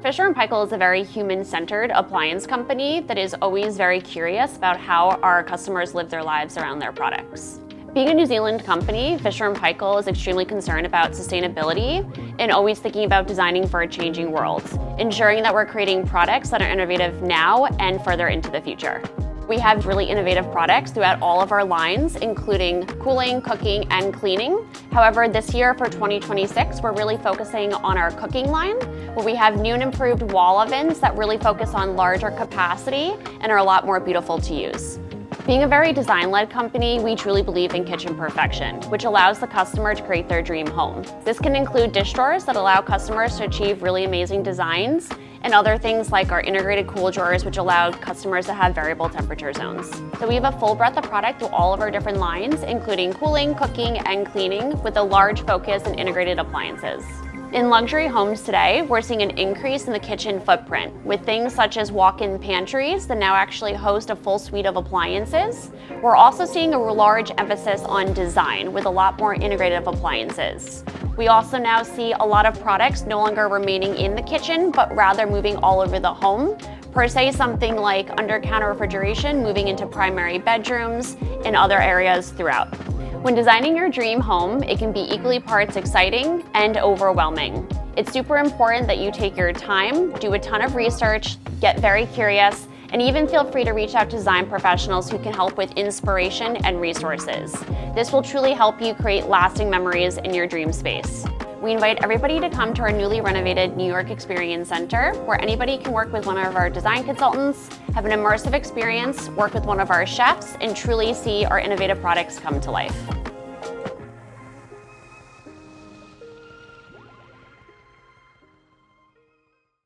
Fisher Paykel is a very human-centered appliance company that is always very curious about how our customers live their lives around their products. Being a New Zealand company, Fisher Paykel is extremely concerned about sustainability and always thinking about designing for a changing world, ensuring that we're creating products that are innovative now and further into the future. We have really innovative products throughout all of our lines, including cooling, cooking, and cleaning. However, this year for 2026, we're really focusing on our cooking line, where we have new and improved wall ovens that really focus on larger capacity and are a lot more beautiful to use. Being a very design-led company, we truly believe in kitchen perfection, which allows the customer to create their dream home. This can include dish drawers that allow customers to achieve really amazing designs, and other things like our integrated cool drawers, which allow customers to have variable temperature zones. So we have a full breadth of product through all of our different lines, including cooling, cooking, and cleaning, with a large focus on integrated appliances. In luxury homes today, we're seeing an increase in the kitchen footprint with things such as walk-in pantries that now actually host a full suite of appliances. We're also seeing a large emphasis on design with a lot more integrated appliances. We also now see a lot of products no longer remaining in the kitchen, but rather moving all over the home. Per se, something like under-counter refrigeration moving into primary bedrooms and other areas throughout. When designing your dream home, it can be equally parts exciting and overwhelming. It's super important that you take your time, do a ton of research, get very curious, and even feel free to reach out to design professionals who can help with inspiration and resources. This will truly help you create lasting memories in your dream space. We invite everybody to come to our newly renovated New York Experience Center, where anybody can work with one of our design consultants, have an immersive experience, work with one of our chefs, and truly see our innovative products come to life.